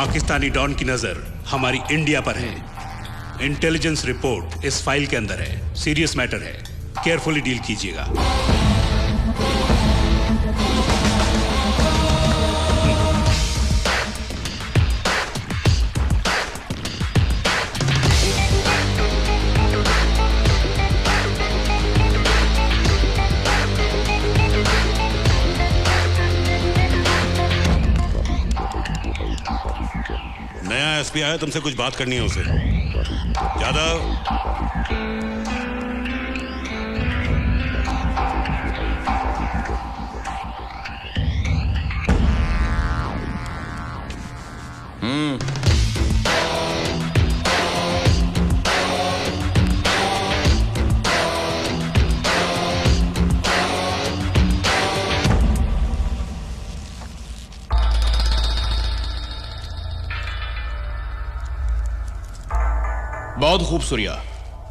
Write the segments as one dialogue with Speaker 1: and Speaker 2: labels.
Speaker 1: Pakistani don की नजर हमारी इंडिया पर है। इंटेलिजेंस रिपोर्ट इस फाइल के अंदर है। सीरियस मैटर है, केयरफुली डील कीजिएगा।
Speaker 2: नया एसपी आया, तुमसे कुछ बात करनी है उसे। यादव,
Speaker 3: बहुत खूब सूर्या,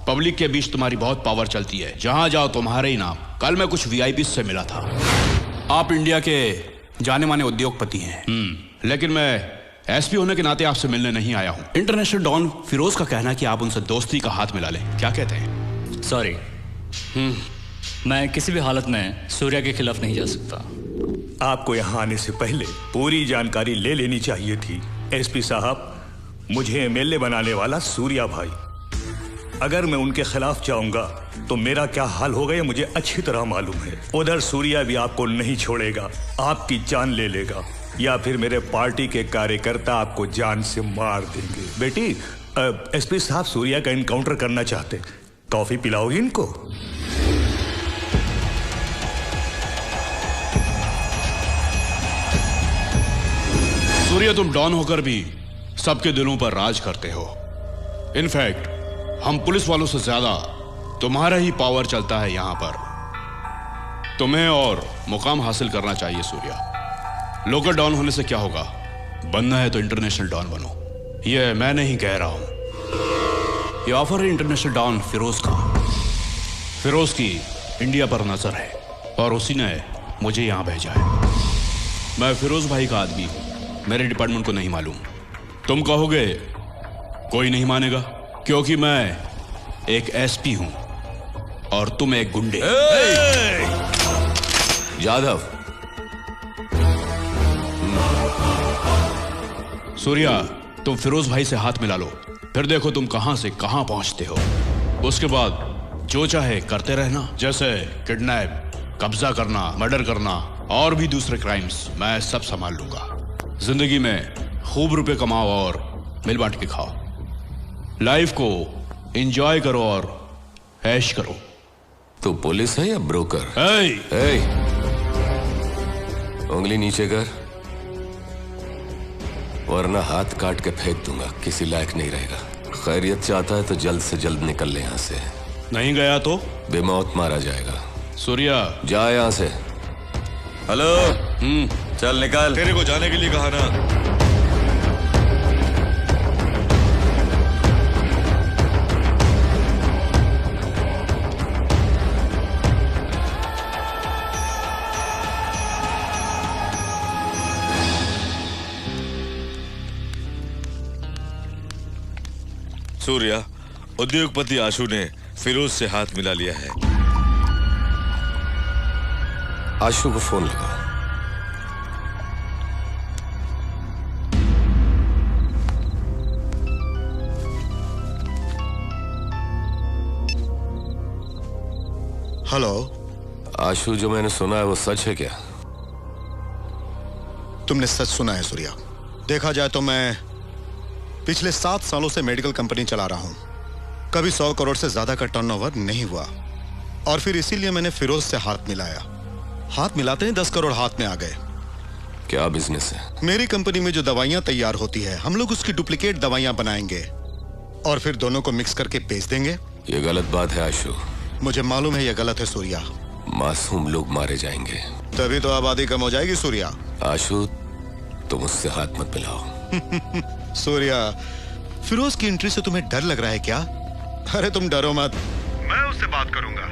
Speaker 3: पब्लिक के बीच तुम्हारी बहुत पावर चलती है, जहां जाओ तुम्हारे ही नाम। कल मैं कुछ वीआईपी से मिला था। आप इंडिया के जाने माने उद्योगपति हैं, लेकिन मैं एसपी होने के नाते आपसे मिलने नहीं आया हूं। इंटरनेशनल डॉन फिरोज का कहना है कि आप उनसे दोस्ती का हाथ मिला लें, क्या कहते हैं?
Speaker 4: सॉरी, मैं किसी भी हालत में सूर्या के खिलाफ नहीं जा सकता।
Speaker 5: आपको यहाँ आने से पहले पूरी जानकारी ले लेनी चाहिए थी। एसपी साहब, मुझे एमएलए बनाने वाला सूर्या भाई, अगर मैं उनके खिलाफ जाऊंगा तो मेरा क्या हाल होगा ये मुझे अच्छी तरह मालूम है। उधर सूर्या भी आपको नहीं छोड़ेगा, आपकी जान ले लेगा, या फिर मेरे पार्टी के कार्यकर्ता आपको जान से मार देंगे। बेटी, एसपी साहब सूर्या का इनकाउंटर करना चाहते, कॉफी पिलाओगी इनको?
Speaker 3: सूर्या, तुम डॉन होकर भी सबके दिलों पर राज करते हो। इनफैक्ट हम पुलिस वालों से ज्यादा तुम्हारा ही पावर चलता है यहां पर। तुम्हें और मुकाम हासिल करना चाहिए सूर्या। लोकल डॉन होने से क्या होगा, बनना है तो इंटरनेशनल डॉन बनो। ये मैं नहीं कह रहा हूं, ये ऑफर है इंटरनेशनल डॉन फिरोज का। फिरोज की इंडिया पर नजर है और उसी ने मुझे यहां भेजा है। मैं फिरोज भाई का आदमी हूं, मेरे डिपार्टमेंट को नहीं मालूम। तुम कहोगे कोई नहीं मानेगा, क्योंकि मैं एक एसपी हूं और तुम एक गुंडे।
Speaker 6: यादव,
Speaker 3: सूर्या, तुम फिरोज भाई से हाथ मिला लो, फिर देखो तुम कहां से कहां पहुंचते हो। उसके बाद जो चाहे करते रहना, जैसे किडनैप, कब्जा करना, मर्डर करना और भी दूसरे क्राइम्स मैं सब संभाल लूंगा। जिंदगी में खूब रुपए कमाओ और मिल बांट के खाओ। लाइफ को एंजॉय करो और ऐश करो।
Speaker 6: तू पुलिस है या ब्रोकर? उंगली नीचे कर, वरना हाथ काट के फेंक दूंगा, किसी लायक नहीं रहेगा। खैरियत चाहता है तो जल्द से जल्द निकल ले यहां से,
Speaker 3: नहीं गया तो
Speaker 6: बेमौत मारा जाएगा।
Speaker 3: सूर्या,
Speaker 6: जा यहां से।
Speaker 7: हेलो, चल निकाल।
Speaker 2: तेरे को जाने के लिए कहा ना। सूर्या, उद्योगपति आशु ने फिरोज से हाथ मिला लिया है।
Speaker 6: आशु को फोन लगाओ।
Speaker 8: हेलो
Speaker 6: आशु, जो मैंने सुना है वो सच है क्या?
Speaker 8: तुमने सच सुना है सूर्या। देखा जाए तो मैं पिछले 7 सालों से मेडिकल कंपनी चला रहा हूं। कभी 100 करोड़ से ज्यादा का टर्नओवर नहीं हुआ, और फिर इसीलिए मैंने फिरोज से हाथ मिलाया। हाथ मिलाते ही 10 करोड़ हाथ में आ गए।
Speaker 6: क्या बिजनेस है?
Speaker 8: मेरी कंपनी में जो दवाइयां तैयार होती है, हम लोग उसकी डुप्लीकेट दवाइयां बनाएंगे और फिर दोनों को मिक्स करके बेच देंगे।
Speaker 6: ये गलत बात है आशु।
Speaker 8: मुझे मालूम है ये गलत है सूर्या।
Speaker 6: मासूम लोग मारे जाएंगे।
Speaker 8: तभी तो आबादी कम हो जाएगी सूर्या।
Speaker 6: आशु, तुम उससे हाथ मत मिलाओ।
Speaker 8: सूर्या, फिरोज की एंट्री से तुम्हें डर लग रहा है क्या? अरे तुम डरो मत, मैं उससे बात करूंगा।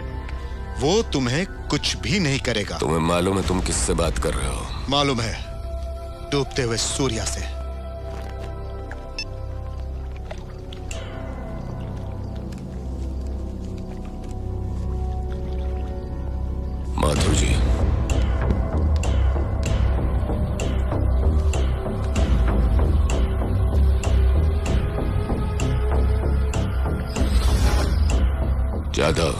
Speaker 8: वो तुम्हें कुछ भी नहीं करेगा।
Speaker 6: तुम्हें मालूम है तुम किससे बात कर रहे हो?
Speaker 8: मालूम है, डूबते हुए सूर्या से।
Speaker 6: माथुर जी, जादव,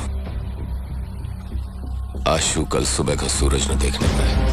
Speaker 6: आशु कल सुबह का सूरज न देखने पाए।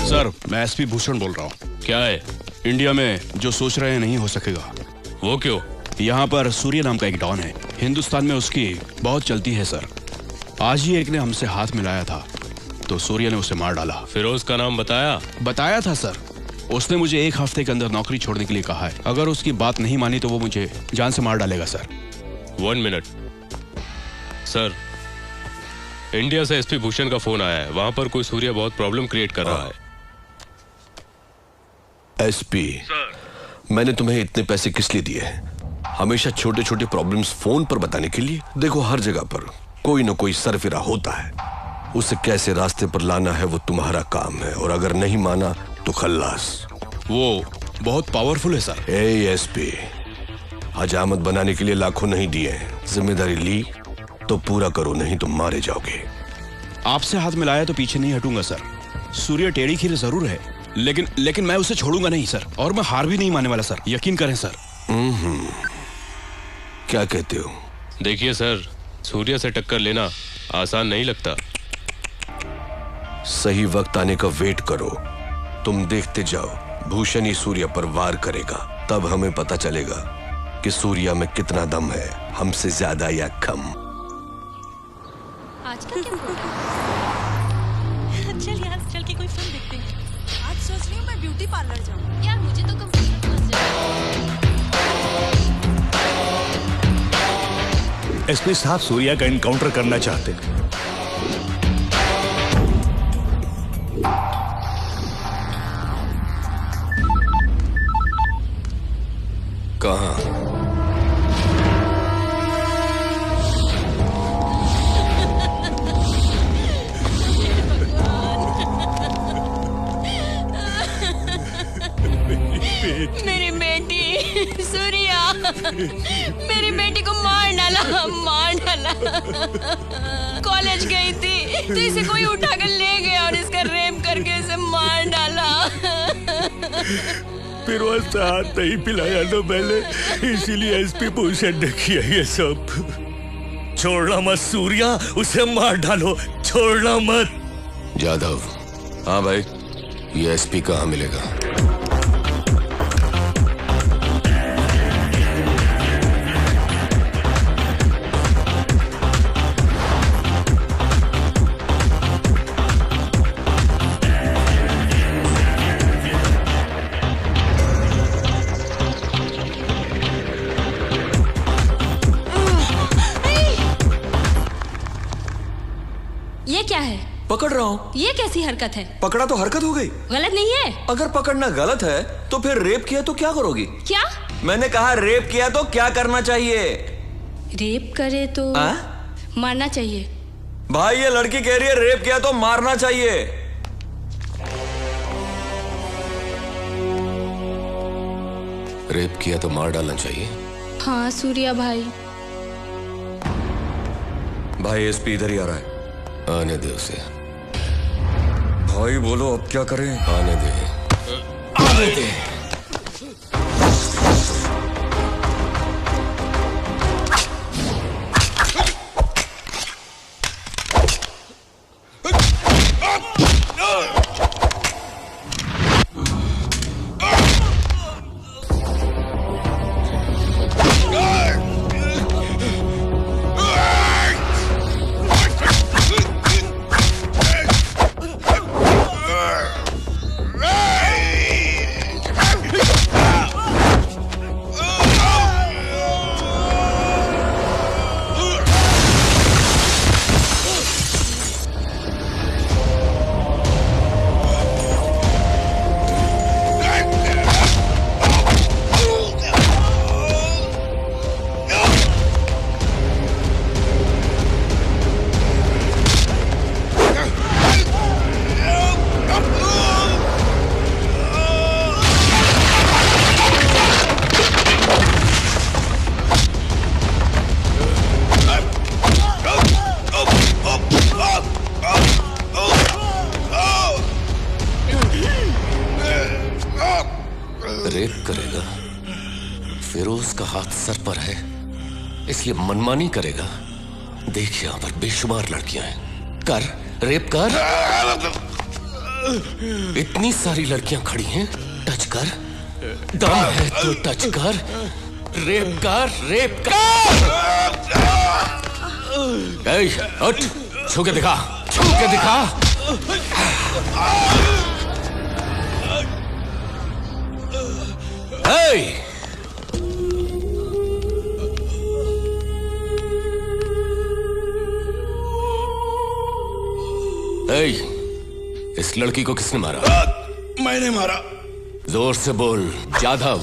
Speaker 3: सर, मैं एसपी भूषण बोल रहा हूँ।
Speaker 4: क्या है?
Speaker 3: इंडिया में जो सोच रहे हैं नहीं हो सकेगा।
Speaker 4: वो क्यों?
Speaker 3: यहाँ पर सूर्य नाम का एक डॉन है, हिंदुस्तान में उसकी बहुत चलती है सर। आज ही एक ने हमसे हाथ मिलाया था तो सूर्य ने उसे मार डाला।
Speaker 4: फिरोज का नाम
Speaker 3: बताया था सर। उसने मुझे 1 हफ्ते के अंदर नौकरी छोड़ने के लिए कहा है। अगर उसकी बात नहीं मानी तो वो मुझे जान से मार डालेगा सर।
Speaker 9: 1 मिनट सर, इंडिया से एसपी भूषण का फोन आया है। वहां पर कोई सूर्य बहुत प्रॉब्लम क्रिएट कर रहा है।
Speaker 6: एसपी, मैंने तुम्हें इतने पैसे किस लिए दिए हैं? हमेशा छोटे छोटे प्रॉब्लम्स फोन पर बताने के लिए? देखो, हर जगह पर कोई न कोई सरफिरा होता है। उसे कैसे रास्ते पर लाना है वो तुम्हारा काम है, और अगर नहीं माना तो खल्लास।
Speaker 3: वो बहुत पावरफुल है सर।
Speaker 6: एसपी, हजामत बनाने के लिए लाखों नहीं दिए, जिम्मेदारी ली तो पूरा करो, नहीं तो मारे जाओगे।
Speaker 3: आपसे हाथ मिलाया तो पीछे नहीं हटूंगा सर। सूर्य टेढ़ी खीर जरूर है, लेकिन मैं उसे छोड़ूंगा नहीं सर, और मैं हार भी नहीं मानने वाला सर, यकीन करें सर।
Speaker 6: क्या कहते हो?
Speaker 9: देखिए सर, सूर्य से टक्कर लेना आसान नहीं लगता।
Speaker 6: सही वक्त आने का वेट करो। तुम देखते जाओ, भूषण ही सूर्य पर वार करेगा, तब हमें पता चलेगा कि सूर्य में कितना दम है, हमसे ज्यादा या कम।
Speaker 10: आज का क्या चल यार, चल के कोई फिल्म देखते हैं। आज सोच रही हूँ मैं ब्यूटी पार्लर जाऊँ। यार मुझे तो
Speaker 5: एसपी साहब सूर्या का इनकाउंटर करना चाहते हैं।
Speaker 6: कहाँ?
Speaker 10: मेरी बेटी सूर्या, मेरी बेटी को मार डाला। कॉलेज गई थी तो इसे कोई उठाकर ले गया और इसका रेप करके इसे मार डाला।
Speaker 5: फिर वो साथ नहीं पिलाया तो मैंने, इसीलिए एसपी भूषण ने किया ये सब। छोड़ना मत सूर्या, उसे मार डालो, छोड़ना मत।
Speaker 6: जादव, हाँ भाई, ये एसपी कहाँ मिलेगा?
Speaker 10: ये क्या है?
Speaker 7: पकड़ रहा हूँ।
Speaker 10: ये कैसी हरकत है?
Speaker 7: पकड़ा तो हरकत हो गई।
Speaker 10: गलत नहीं है?
Speaker 7: अगर पकड़ना गलत है तो फिर रेप किया तो क्या करोगी?
Speaker 10: क्या?
Speaker 7: मैंने कहा रेप किया तो क्या करना चाहिए?
Speaker 10: रेप करे तो मारना चाहिए।
Speaker 7: भाई ये लड़की कह रही है रेप किया तो मारना चाहिए।
Speaker 6: रेप किया तो मार डालना चाहिए।
Speaker 10: हाँ सूर्या भाई।
Speaker 7: भाई एसपी इधर ही आ रहा है।
Speaker 6: आने दे उसे।
Speaker 7: भाई बोलो अब क्या करें?
Speaker 6: आने दे।
Speaker 7: आने दे।
Speaker 6: रेप करेगा, फिरोज का हाथ सर पर है इसलिए मनमानी करेगा। देख यहां पर बेशुमार लड़कियां हैं, कर रेप कर। इतनी सारी लड़कियां खड़ी हैं, टच कर। दम है तो टच कर। रेप कर, रेप कर। उठ, छू के दिखा, छू के दिखा। इस लड़की को किसने मारा?
Speaker 8: मैंने मारा।
Speaker 6: जोर से बोल जाधव।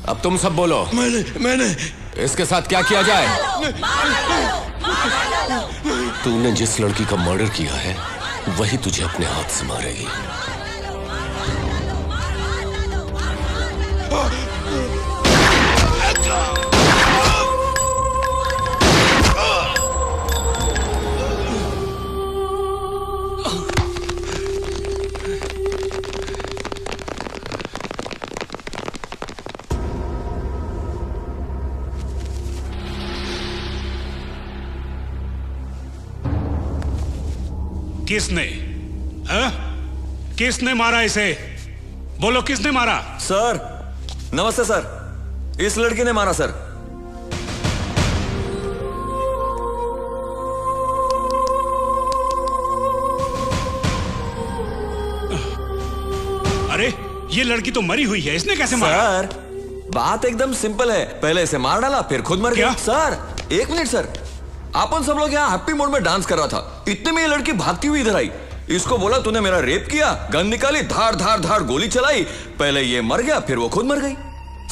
Speaker 6: अब तुम सब बोलो।
Speaker 8: मैंने
Speaker 6: इसके साथ क्या किया जाए? तूने जिस लड़की का मर्डर किया है वही तुझे अपने हाथ से मारेगी।
Speaker 1: किसने? किसने मारा इसे? बोलो किसने मारा?
Speaker 7: सर नमस्ते सर, इस लड़की ने मारा सर।
Speaker 1: अरे ये लड़की तो मरी हुई है, इसने कैसे मारा?
Speaker 7: सर बात एकदम सिंपल है, पहले इसे मार डाला फिर खुद मर गया। सर 1 मिनट सर, अपन सब लोग यहाँ हैप्पी मोड में डांस कर रहा था, इतने में ये लड़की भागती हुई इधर आई। इसको बोला तूने मेरा रेप किया, गन निकाली, धार धार धार गोली चलाई, पहले ये मर गया फिर वो खुद मर गई।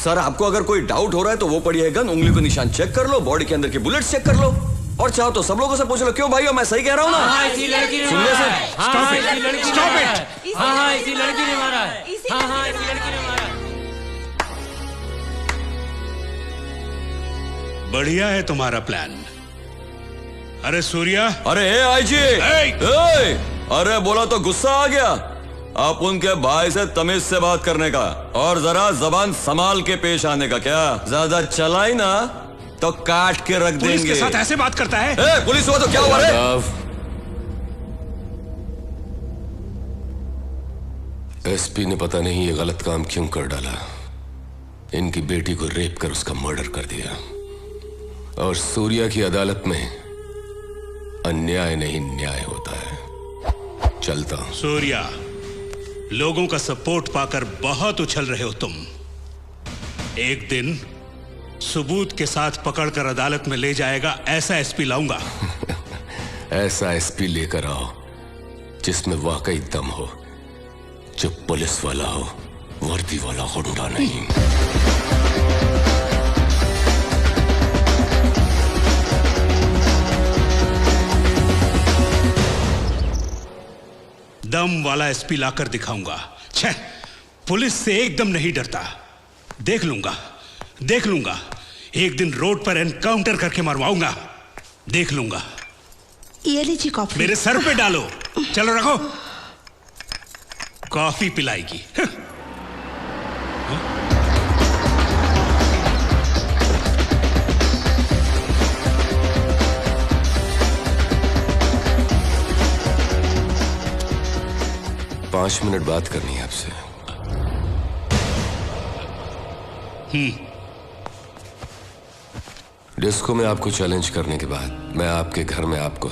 Speaker 7: सर आपको अगर कोई डाउट हो रहा है तो वो पड़ी है गन, उंगली को निशान चेक कर लो, बॉडी के अंदर की बुलेट्स चेक कर लो, और चाहो तो सब लोगों से पूछ लो। क्यों भाइयों मैं सही कह रहा हूँ ना?
Speaker 11: इसी लड़की ने
Speaker 7: सुनिए
Speaker 11: मारा
Speaker 7: सर।
Speaker 11: है। हाँ, इसी लड़की ने मारा है। हाँ, इसी लड़की ने मारा है। हाँ, इसी लड़की ने मारा है।
Speaker 1: बढ़िया है तुम्हारा प्लान। अरे सूर्या।
Speaker 7: अरे आईजी, अरे बोला तो गुस्सा आ गया। आप उनके भाई से तमीज से बात करने का और जरा जबान संभाल के पेश आने का। क्या ज्यादा चलाई ना तो काट के रख देंगे।
Speaker 1: पुलिस के साथ ऐसे बात करता है?
Speaker 7: पुलिस हुआ तो क्या हुआ रे?
Speaker 6: एसपी ने पता नहीं ये गलत काम क्यों कर डाला। इनकी बेटी को रेप कर उसका मर्डर कर दिया, और सूर्या की अदालत में अन्याय नहीं न्याय होता है। चलता हूं।
Speaker 1: सूर्या, लोगों का सपोर्ट पाकर बहुत उछल रहे हो तुम। एक दिन सबूत के साथ पकड़कर अदालत में ले जाएगा ऐसा एसपी लाऊंगा।
Speaker 6: ऐसा एसपी लेकर आओ जिसमें वाकई दम हो, जो पुलिस वाला हो, वर्दी वाला गुंडा नहीं।
Speaker 1: दम वाला एसपी लाकर दिखाऊंगा। छह, पुलिस से एकदम नहीं डरता। देख लूंगा एक दिन रोड पर एनकाउंटर करके मरवाऊंगा। देख लूंगा।
Speaker 12: ये लीजिए कॉफी।
Speaker 1: मेरे सर पे डालो। चलो रखो, कॉफी पिलाएगी।
Speaker 6: पांच मिनट बात करनी है आपसे। डिस्को में आपको चैलेंज करने के बाद मैं आपके घर में आपको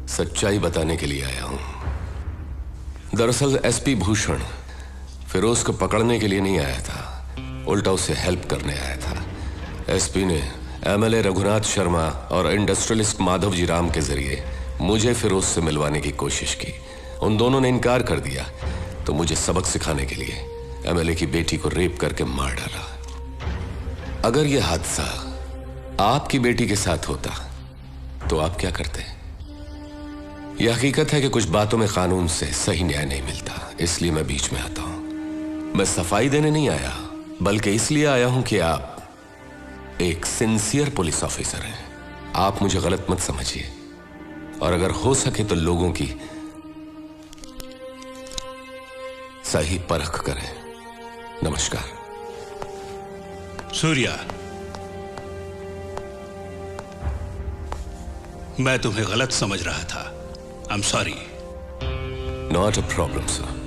Speaker 6: सच्चाई बताने के लिए आया हूं। दरअसल एसपी भूषण फिरोज को पकड़ने के लिए नहीं आया था, उल्टा उसे हेल्प करने आया था। एसपी ने एमएलए रघुनाथ शर्मा और इंडस्ट्रियलिस्ट माधव जी राम के जरिए मुझे फिरोज से मिलवाने की कोशिश की। उन दोनों ने इनकार कर दिया तो मुझे सबक सिखाने के लिए एमएलए की बेटी को रेप करके मार डाला। अगर यह हादसा आपकी बेटी के साथ होता तो आप क्या करते? यह हकीकत है कि कुछ बातों में कानून से सही न्याय नहीं मिलता, इसलिए मैं बीच में आता हूं। मैं सफाई देने नहीं आया, बल्कि इसलिए आया हूं कि आप एक सिंसियर पुलिस ऑफिसर हैं। आप मुझे गलत मत समझिए, और अगर हो सके तो लोगों की सही परख करें। नमस्कार।
Speaker 1: सूर्या, मैं तुम्हें गलत समझ रहा था। I am sorry.
Speaker 6: Not a problem sir.